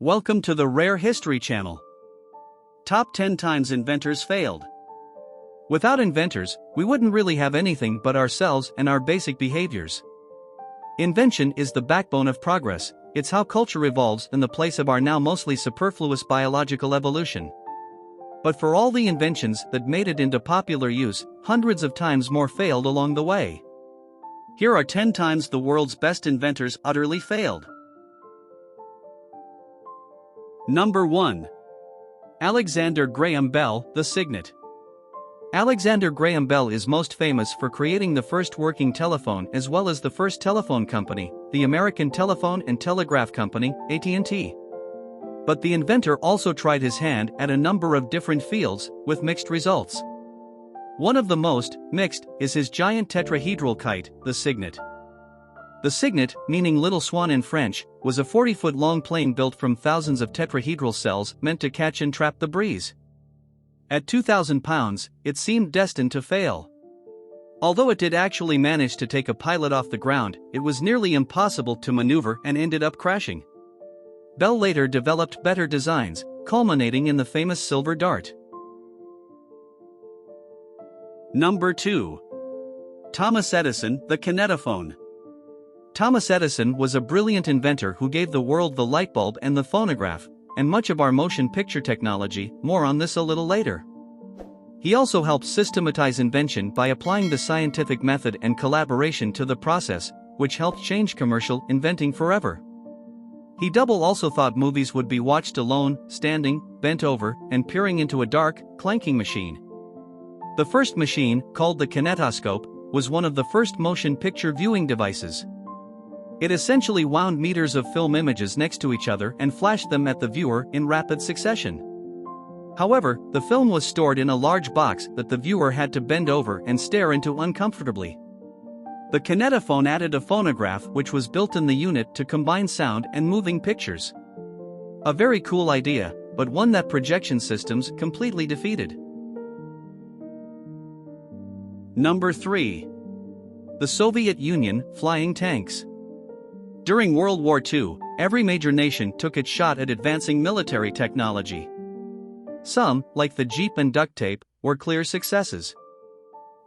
Welcome to the Rare History Channel. Top 10 times inventors failed. Without inventors, we wouldn't really have anything but ourselves and our basic behaviors. Invention is the backbone of progress. It's how culture evolves in the place of our now mostly superfluous biological evolution. But for all the inventions that made it into popular use, hundreds of times more failed along the way. Here are 10 times the world's best inventors utterly failed. Number 1. Alexander Graham Bell, the Cygnet. Alexander Graham Bell is most famous for creating the first working telephone as well as the first telephone company, the American Telephone and Telegraph Company, AT&T. But the inventor also tried his hand at a number of different fields, with mixed results. One of the most mixed is his giant tetrahedral kite, the Cygnet. The Cygnet, meaning little swan in French, was a 40-foot-long plane built from thousands of tetrahedral cells meant to catch and trap the breeze. At 2,000 pounds, it seemed destined to fail. Although it did actually manage to take a pilot off the ground, it was nearly impossible to maneuver and ended up crashing. Bell later developed better designs, culminating in the famous silver dart. Number 2. Thomas Edison, the kinetophone. Thomas Edison was a brilliant inventor who gave the world the light bulb and the phonograph, and much of our motion picture technology. More on this a little later. He also helped systematize invention by applying the scientific method and collaboration to the process, which helped change commercial inventing forever. He also thought movies would be watched alone, standing, bent over, and peering into a dark, clanking machine. The first machine, called the kinetoscope, was one of the first motion picture viewing devices. It essentially wound meters of film images next to each other and flashed them at the viewer in rapid succession. However, the film was stored in a large box that the viewer had to bend over and stare into uncomfortably. The kinetophone added a phonograph which was built in the unit to combine sound and moving pictures. A very cool idea, but one that projection systems completely defeated. Number 3. The Soviet Union flying tanks. During World War II, every major nation took its shot at advancing military technology. Some, like the Jeep and duct tape, were clear successes.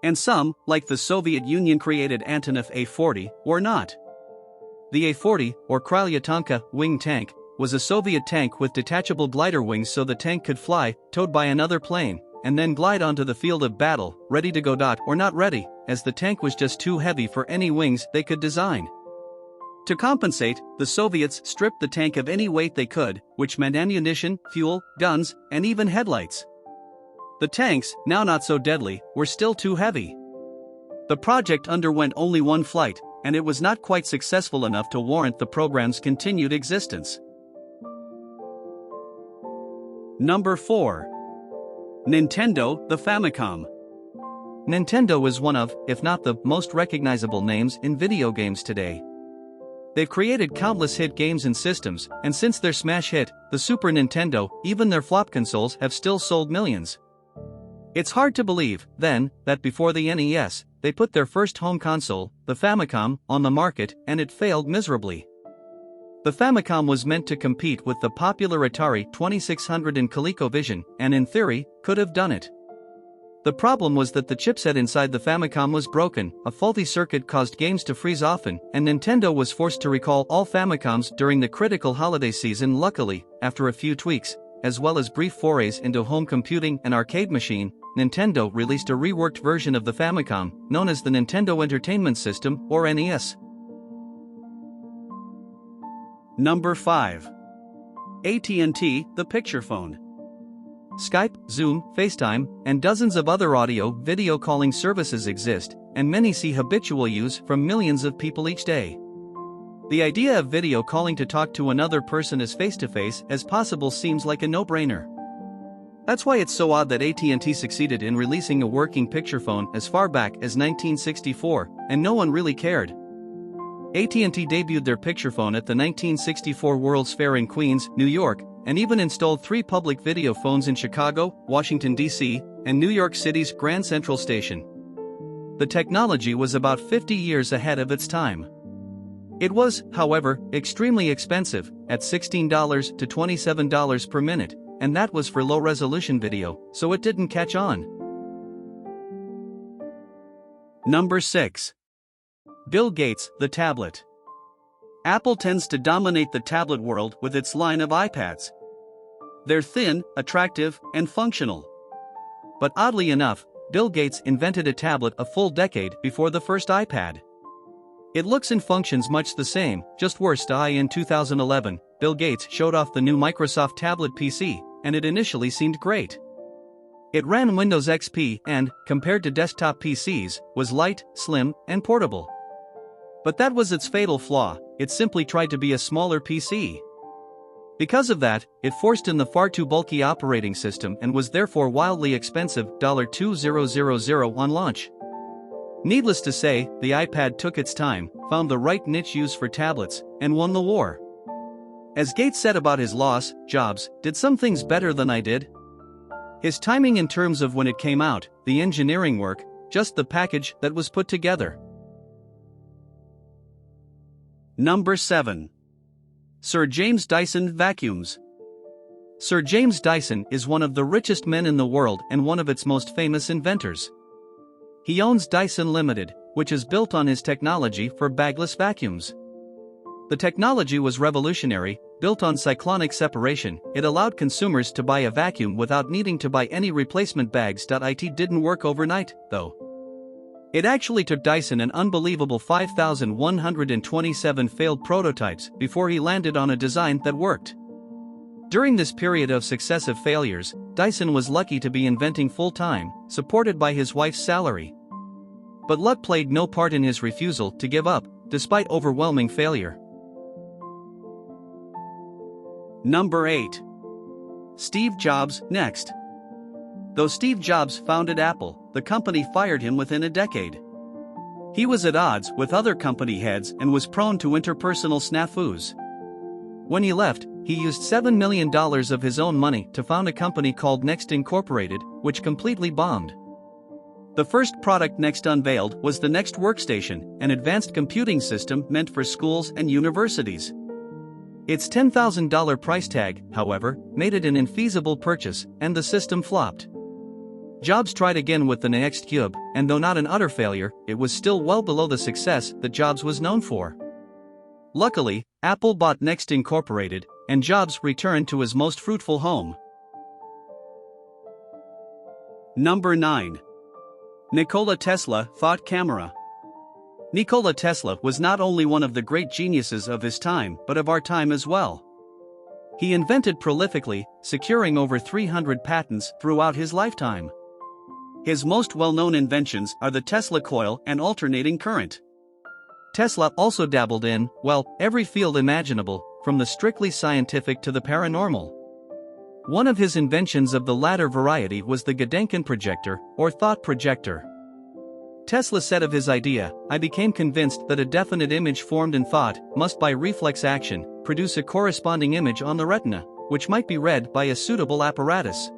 And some, like the Soviet Union-created Antonov A-40, were not. The A-40, or Krylya wing tank, was a Soviet tank with detachable glider wings so the tank could fly, towed by another plane, and then glide onto the field of battle, ready to go. Or not ready, as the tank was just too heavy for any wings they could design. To compensate, the Soviets stripped the tank of any weight they could, which meant ammunition, fuel, guns, and even headlights. The tanks, now not so deadly, were still too heavy. The project underwent only one flight, and it was not quite successful enough to warrant the program's continued existence. Number 4. Nintendo, the Famicom. Nintendo is one of, if not the most recognizable names in video games today. They've created countless hit games and systems, and since their smash hit, the Super Nintendo, even their flop consoles have still sold millions. It's hard to believe, then, that before the NES, they put their first home console, the Famicom, on the market, and it failed miserably. The Famicom was meant to compete with the popular Atari 2600 and ColecoVision, and in theory, could have done it. The problem was that the chipset inside the Famicom was broken, a faulty circuit caused games to freeze often, and Nintendo was forced to recall all Famicoms during the critical holiday season. Luckily, after a few tweaks, as well as brief forays into home computing and arcade machine, Nintendo released a reworked version of the Famicom, known as the Nintendo Entertainment System, or NES. Number 5. AT&T-The Picturephone. Skype, Zoom, FaceTime, and dozens of other audio-video calling services exist, and many see habitual use from millions of people each day. The idea of video calling to talk to another person as face-to-face as possible seems like a no-brainer. That's why it's so odd that AT&T succeeded in releasing a working picturephone as far back as 1964, and no one really cared. AT&T debuted their picturephone at the 1964 World's Fair in Queens, New York, and even installed 3 public video phones in Chicago, Washington, D.C., and New York City's Grand Central Station. The technology was about 50 years ahead of its time. It was, however, extremely expensive, at $16 to $27 per minute, and that was for low-resolution video, so it didn't catch on. Number 6. Bill Gates, the tablet. Apple tends to dominate the tablet world with its line of iPads. They're thin, attractive, and functional. But oddly enough, Bill Gates invented a tablet a full decade before the first iPad. It looks and functions much the same, just worse. In 2011, Bill Gates showed off the new Microsoft tablet PC, and it initially seemed great. It ran Windows XP and, compared to desktop PCs, was light, slim, and portable. But that was its fatal flaw, it simply tried to be a smaller PC. Because of that, it forced in the far too bulky operating system and was therefore wildly expensive, $2000 on launch. Needless to say, the iPad took its time, found the right niche use for tablets, and won the war. As Gates said about his loss, Jobs did some things better than I did. His timing in terms of when it came out, the engineering work, just the package that was put together. Number 7. Sir James Dyson Vacuums. Sir James Dyson is one of the richest men in the world and one of its most famous inventors. He owns Dyson Limited, which is built on his technology for bagless vacuums. The technology was revolutionary, built on cyclonic separation. It allowed consumers to buy a vacuum without needing to buy any replacement bags. It didn't work overnight, though. It actually took Dyson an unbelievable 5,127 failed prototypes before he landed on a design that worked. During this period of successive failures, Dyson was lucky to be inventing full-time, supported by his wife's salary. But luck played no part in his refusal to give up, despite overwhelming failure. Number 8. Steve Jobs, next. Though Steve Jobs founded Apple, the company fired him within a decade. He was at odds with other company heads and was prone to interpersonal snafus. When he left, he used $7 million of his own money to found a company called Next Incorporated, which completely bombed. The first product Next unveiled was the Next Workstation, an advanced computing system meant for schools and universities. Its $10,000 price tag, however, made it an infeasible purchase, and the system flopped. Jobs tried again with the Next Cube, and though not an utter failure, it was still well below the success that Jobs was known for. Luckily, Apple bought Next Incorporated, and Jobs returned to his most fruitful home. Number 9. Nikola Tesla thought camera. Nikola Tesla was not only one of the great geniuses of his time but of our time as well. He invented prolifically, securing over 300 patents throughout his lifetime. His most well-known inventions are the Tesla coil and alternating current. Tesla also dabbled in, well, every field imaginable, from the strictly scientific to the paranormal. One of his inventions of the latter variety was the Gedanken projector, or thought projector. Tesla said of his idea, "I became convinced that a definite image formed in thought must by reflex action produce a corresponding image on the retina, which might be read by a suitable apparatus."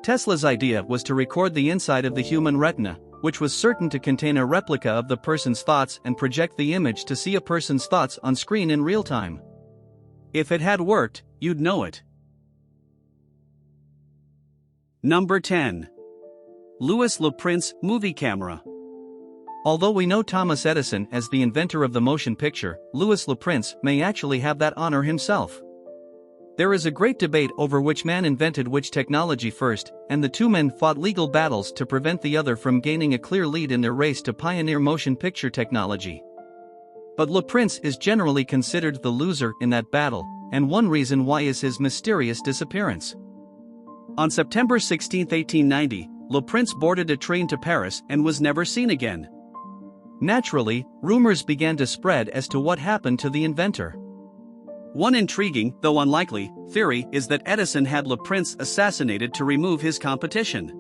Tesla's idea was to record the inside of the human retina, which was certain to contain a replica of the person's thoughts and project the image to see a person's thoughts on screen in real time. If it had worked, you'd know it. Number 10. Louis Le Prince movie camera. Although we know Thomas Edison as the inventor of the motion picture, Louis Le Prince may actually have that honor himself. There is a great debate over which man invented which technology first, and the two men fought legal battles to prevent the other from gaining a clear lead in their race to pioneer motion picture technology. But Le Prince is generally considered the loser in that battle, and one reason why is his mysterious disappearance. On September 16, 1890, Le Prince boarded a train to Paris and was never seen again. Naturally, rumors began to spread as to what happened to the inventor. One intriguing, though unlikely, theory is that Edison had Le Prince assassinated to remove his competition.